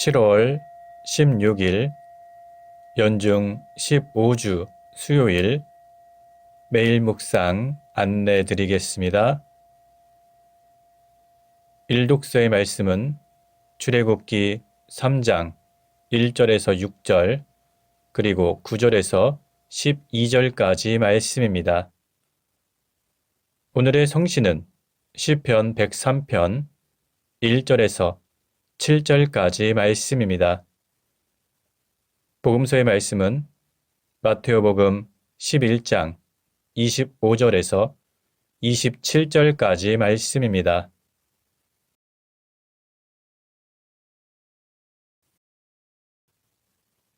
7월 16일 연중 15주 수요일 매일 묵상 안내 드리겠습니다. 일독서의 말씀은 출애굽기 3장 1절에서 6절 그리고 9절에서 12절까지 말씀입니다. 오늘의 성시는 시편 103편 1절에서 7절까지 말씀입니다. 복음서의 말씀은 마테오복음 11장 25절에서 27절까지 말씀입니다.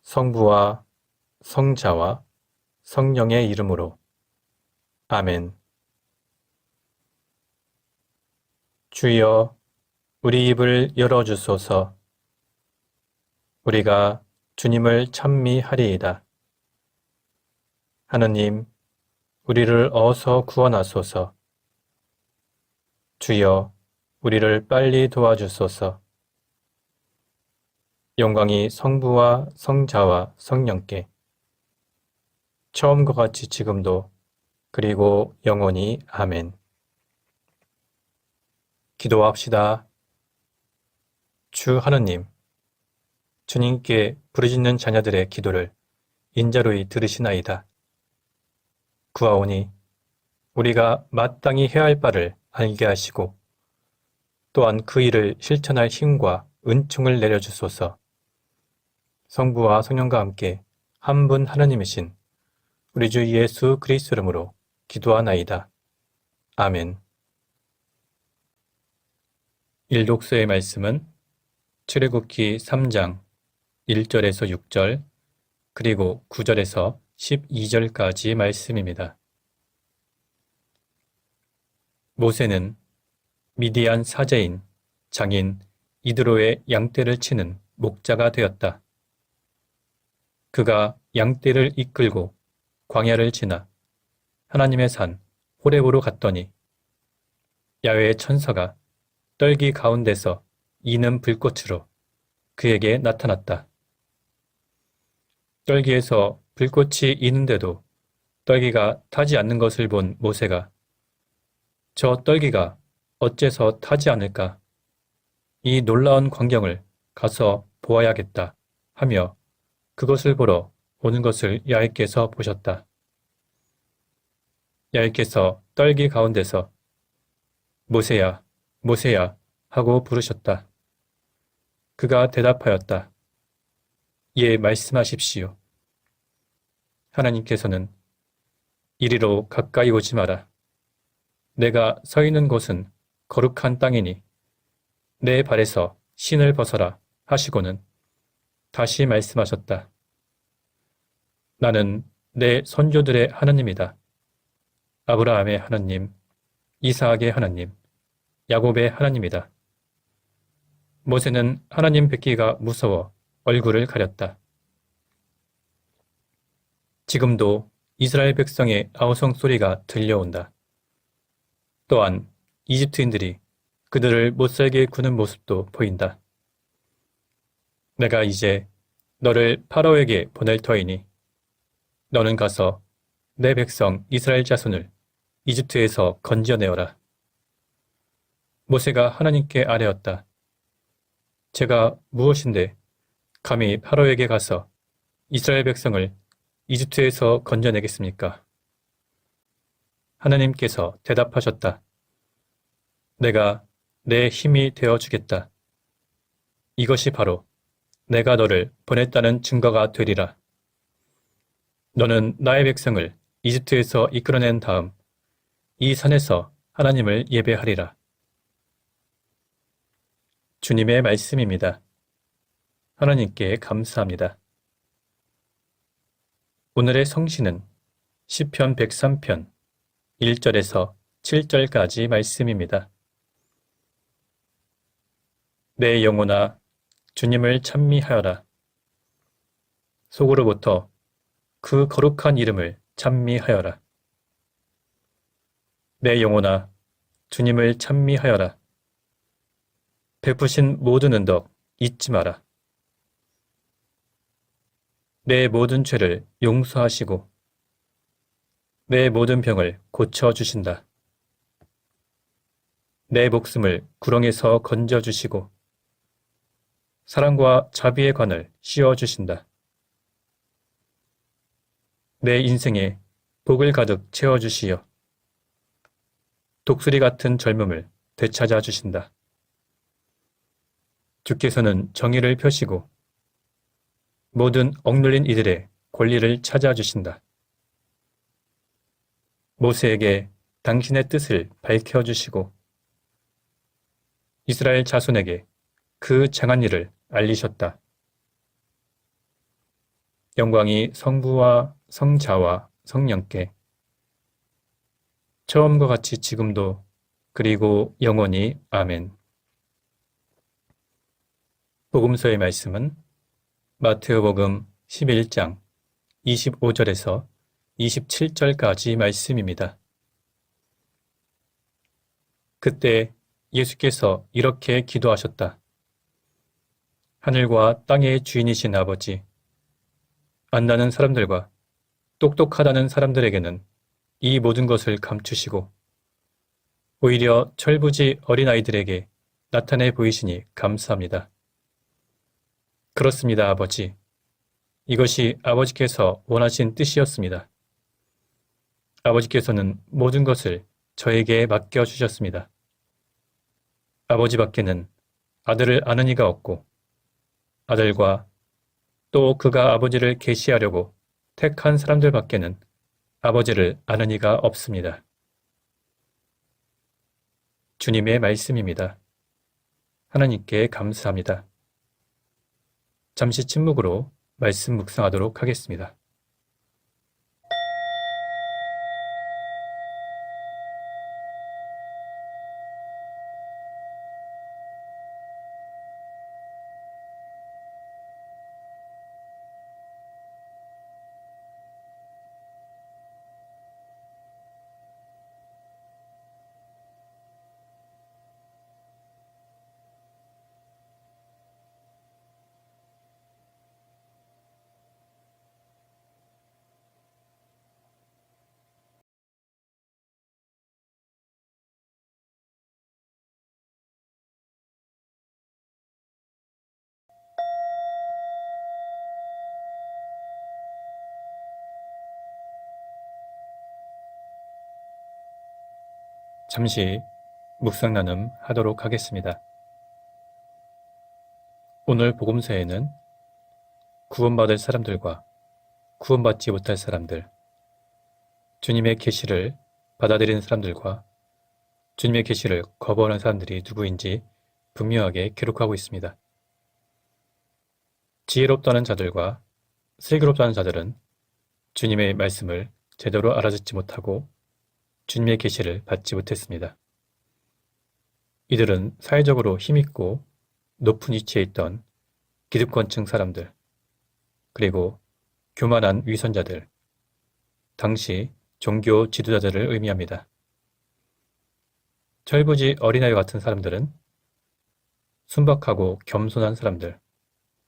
성부와 성자와 성령의 이름으로 아멘. 주여 우리 입을 열어주소서. 우리가 주님을 찬미하리이다. 하느님, 우리를 어서 구원하소서. 주여, 우리를 빨리 도와주소서. 영광이 성부와 성자와 성령께 처음과 같이 지금도 그리고 영원히 아멘. 기도합시다. 주 하느님, 주님께 부르짖는 자녀들의 기도를 인자로이 들으시나이다. 구하오니 우리가 마땅히 해야 할 바를 알게 하시고 또한 그 일을 실천할 힘과 은총을 내려주소서. 성부와 성령과 함께 한 분 하느님이신 우리 주 예수 그리스도 이름으로 기도하나이다. 아멘. 일독서의 말씀은 출애굽기 3장 1절에서 6절 그리고 9절에서 12절까지 말씀입니다. 모세는 미디안 사제인 장인 이드로의 양떼를 치는 목자가 되었다. 그가 양떼를 이끌고 광야를 지나 하나님의 산 호렙으로 갔더니 야훼의 천사가 떨기 가운데서 이는 불꽃으로 그에게 나타났다. 떨기에서 불꽃이 이는데도 떨기가 타지 않는 것을 본 모세가 저 떨기가 어째서 타지 않을까? 이 놀라운 광경을 가서 보아야겠다 하며 그것을 보러 오는 것을 야훼께서 보셨다. 야훼께서 떨기 가운데서 모세야, 모세야 하고 부르셨다. 그가 대답하였다. 예, 말씀하십시오. 하나님께서는 이리로 가까이 오지 마라. 내가 서 있는 곳은 거룩한 땅이니 내 발에서 신을 벗어라 하시고는 다시 말씀하셨다. 나는 내 선조들의 하나님이다. 아브라함의 하나님, 이삭의 하나님, 야곱의 하나님이다. 모세는 하나님 뵙기가 무서워 얼굴을 가렸다. 지금도 이스라엘 백성의 아우성 소리가 들려온다. 또한 이집트인들이 그들을 못살게 구는 모습도 보인다. 내가 이제 너를 파라오에게 보낼 터이니 너는 가서 내 백성 이스라엘 자손을 이집트에서 건져내어라. 모세가 하나님께 아뢰었다. 제가 무엇인데 감히 파라오에게 가서 이스라엘 백성을 이집트에서 건져내겠습니까? 하나님께서 대답하셨다. 내가 내 힘이 되어주겠다. 이것이 바로 내가 너를 보냈다는 증거가 되리라. 너는 나의 백성을 이집트에서 이끌어낸 다음 이 산에서 하나님을 예배하리라. 주님의 말씀입니다. 하나님께 감사합니다. 오늘의 성시는 시편 103편 1절에서 7절까지 말씀입니다. 내 영혼아 주님을 찬미하여라. 속으로부터 그 거룩한 이름을 찬미하여라. 내 영혼아 주님을 찬미하여라. 베푸신 모든 은덕 잊지 마라. 내 모든 죄를 용서하시고 내 모든 병을 고쳐주신다. 내 목숨을 구렁에서 건져주시고 사랑과 자비의 관을 씌워주신다. 내 인생에 복을 가득 채워주시어 독수리 같은 젊음을 되찾아 주신다. 주께서는 정의를 펴시고 모든 억눌린 이들의 권리를 찾아주신다. 모세에게 당신의 뜻을 밝혀주시고 이스라엘 자손에게 그 장한 일을 알리셨다. 영광이 성부와 성자와 성령께 처음과 같이 지금도 그리고 영원히 아멘. 복음서의 말씀은 마태복음 11장 25절에서 27절까지 말씀입니다. 그때 예수께서 이렇게 기도하셨다. 하늘과 땅의 주인이신 아버지, 안다는 사람들과 똑똑하다는 사람들에게는 이 모든 것을 감추시고 오히려 철부지 어린아이들에게 나타내 보이시니 감사합니다. 그렇습니다, 아버지. 이것이 아버지께서 원하신 뜻이었습니다. 아버지께서는 모든 것을 저에게 맡겨주셨습니다. 아버지밖에는 아들을 아는 이가 없고 아들과 또 그가 아버지를 계시하려고 택한 사람들밖에는 아버지를 아는 이가 없습니다. 주님의 말씀입니다. 하나님께 감사합니다. 잠시 침묵으로 말씀 묵상하도록 하겠습니다. 잠시 묵상 나눔 하도록 하겠습니다. 오늘 복음서에는 구원받을 사람들과 구원받지 못할 사람들, 주님의 계시를 받아들이는 사람들과 주님의 계시를 거부하는 사람들이 누구인지 분명하게 기록하고 있습니다. 지혜롭다는 자들과 슬기롭다는 자들은 주님의 말씀을 제대로 알아듣지 못하고 주님의 계시를 받지 못했습니다. 이들은 사회적으로 힘있고 높은 위치에 있던 기득권층 사람들, 그리고 교만한 위선자들, 당시 종교 지도자들을 의미합니다. 철부지 어린아이 같은 사람들은 순박하고 겸손한 사람들,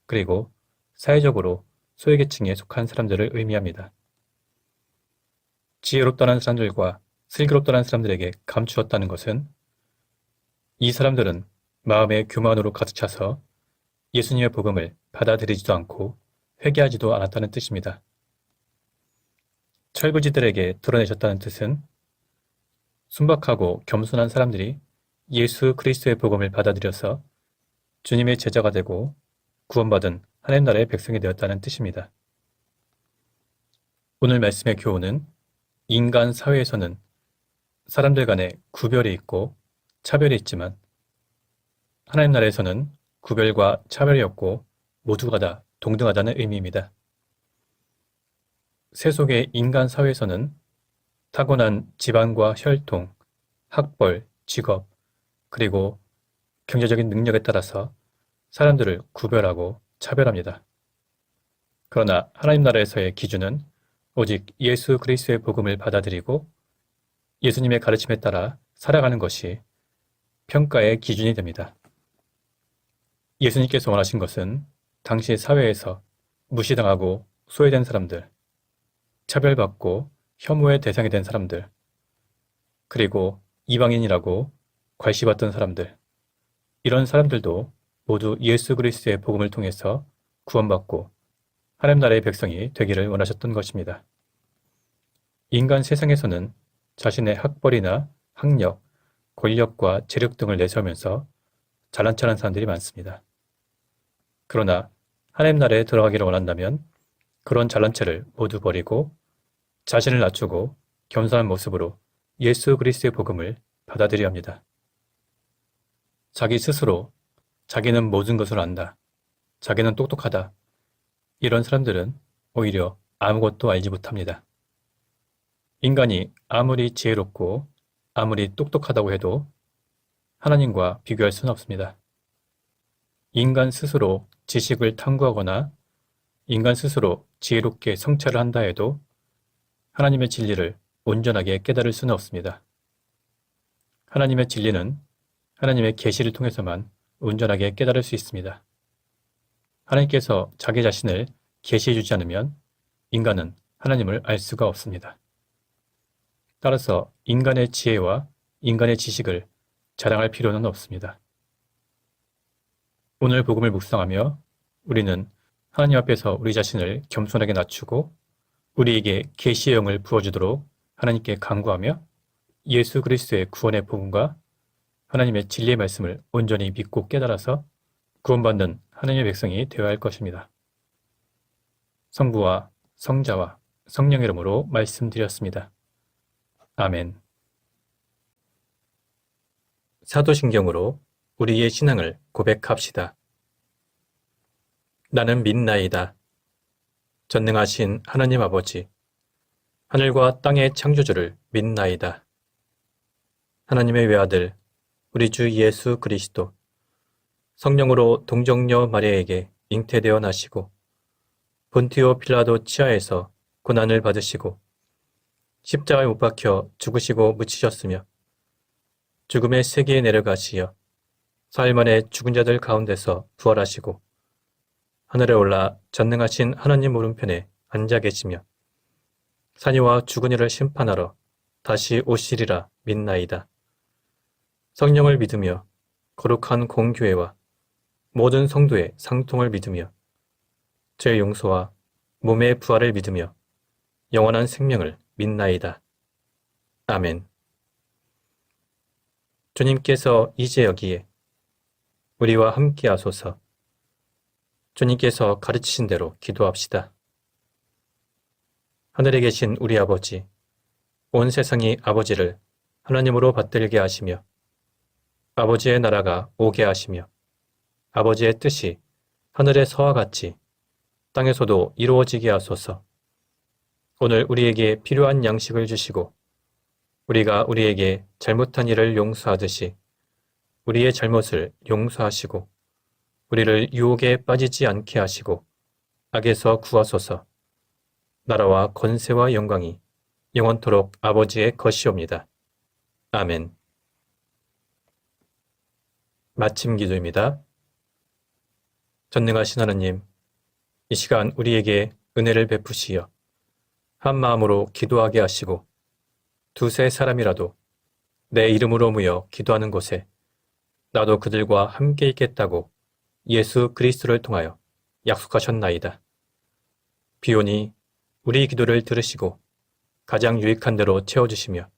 그리고 사회적으로 소외계층에 속한 사람들을 의미합니다. 지혜롭다는 사람들과 슬기롭다는 사람들에게 감추었다는 것은 이 사람들은 마음의 교만으로 가득 차서 예수님의 복음을 받아들이지도 않고 회개하지도 않았다는 뜻입니다. 철부지들에게 드러내셨다는 뜻은 순박하고 겸손한 사람들이 예수 그리스도의 복음을 받아들여서 주님의 제자가 되고 구원받은 하나님 나라의 백성이 되었다는 뜻입니다. 오늘 말씀의 교훈은 인간 사회에서는 사람들 간에 구별이 있고 차별이 있지만 하나님 나라에서는 구별과 차별이 없고 모두가 다 동등하다는 의미입니다. 세속의 인간 사회에서는 타고난 집안과 혈통, 학벌, 직업, 그리고 경제적인 능력에 따라서 사람들을 구별하고 차별합니다. 그러나 하나님 나라에서의 기준은 오직 예수 그리스도의 복음을 받아들이고 예수님의 가르침에 따라 살아가는 것이 평가의 기준이 됩니다. 예수님께서 원하신 것은 당시 사회에서 무시당하고 소외된 사람들, 차별받고 혐오의 대상이 된 사람들, 그리고 이방인이라고 괄시받던 사람들, 이런 사람들도 모두 예수 그리스도의 복음을 통해서 구원받고 하나님 나라의 백성이 되기를 원하셨던 것입니다. 인간 세상에서는 자신의 학벌이나 학력, 권력과 재력 등을 내세우면서 잘난 척하는 사람들이 많습니다. 그러나 하나님 나라에 들어가기를 원한다면 그런 잘난 체를 모두 버리고 자신을 낮추고 겸손한 모습으로 예수 그리스도의 복음을 받아들여야 합니다. 자기 스스로 자기는 모든 것을 안다, 자기는 똑똑하다, 이런 사람들은 오히려 아무것도 알지 못합니다. 인간이 아무리 지혜롭고 아무리 똑똑하다고 해도 하나님과 비교할 수는 없습니다. 인간 스스로 지식을 탐구하거나 인간 스스로 지혜롭게 성찰을 한다 해도 하나님의 진리를 온전하게 깨달을 수는 없습니다. 하나님의 진리는 하나님의 계시를 통해서만 온전하게 깨달을 수 있습니다. 하나님께서 자기 자신을 계시해 주지 않으면 인간은 하나님을 알 수가 없습니다. 따라서 인간의 지혜와 인간의 지식을 자랑할 필요는 없습니다. 오늘 복음을 묵상하며 우리는 하나님 앞에서 우리 자신을 겸손하게 낮추고 우리에게 계시의 영을 부어주도록 하나님께 간구하며 예수 그리스도의 구원의 복음과 하나님의 진리의 말씀을 온전히 믿고 깨달아서 구원받는 하나님의 백성이 되어야 할 것입니다. 성부와 성자와 성령의 이름으로 말씀드렸습니다. 아멘. 사도신경으로 우리의 신앙을 고백합시다. 나는 믿나이다. 전능하신 하나님 아버지, 하늘과 땅의 창조주를 믿나이다. 하나님의 외아들, 우리 주 예수 그리스도, 성령으로 동정녀 마리아에게 잉태되어 나시고 본티오 필라도 치하에서 고난을 받으시고 십자가에 못 박혀 죽으시고 묻히셨으며 죽음의 세계에 내려가시어 사흘 만에 죽은 자들 가운데서 부활하시고 하늘에 올라 전능하신 하나님 오른편에 앉아 계시며 산이와 죽은 이를 심판하러 다시 오시리라 믿나이다. 성령을 믿으며 거룩한 공교회와 모든 성도의 상통을 믿으며 죄의 용서와 몸의 부활을 믿으며 영원한 생명을 믿나이다. 아멘. 주님께서 이제 여기에 우리와 함께 하소서. 주님께서 가르치신 대로 기도합시다. 하늘에 계신 우리 아버지, 온 세상이 아버지를 하나님으로 받들게 하시며 아버지의 나라가 오게 하시며 아버지의 뜻이 하늘에서와 같이 땅에서도 이루어지게 하소서. 오늘 우리에게 필요한 양식을 주시고 우리가 우리에게 잘못한 일을 용서하듯이 우리의 잘못을 용서하시고 우리를 유혹에 빠지지 않게 하시고 악에서 구하소서. 나라와 권세와 영광이 영원토록 아버지의 것이옵니다. 아멘. 마침 기도입니다. 전능하신 하나님, 이 시간 우리에게 은혜를 베푸시어 한 마음으로 기도하게 하시고 두세 사람이라도 내 이름으로 모여 기도하는 곳에 나도 그들과 함께 있겠다고 예수 그리스도를 통하여 약속하셨나이다. 비오니 우리 기도를 들으시고 가장 유익한 대로 채워주시며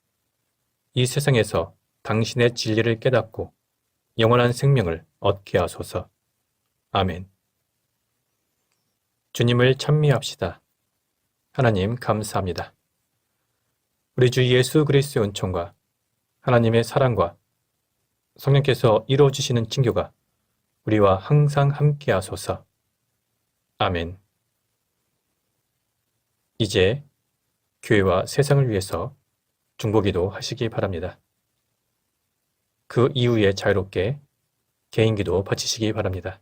이 세상에서 당신의 진리를 깨닫고 영원한 생명을 얻게 하소서. 아멘. 주님을 찬미합시다. 하나님 감사합니다. 우리 주 예수 그리스도의 은총과 하나님의 사랑과 성령께서 이루어주시는 징교가 우리와 항상 함께 하소서. 아멘. 이제 교회와 세상을 위해서 중보기도 하시기 바랍니다. 그 이후에 자유롭게 개인기도 바치시기 바랍니다.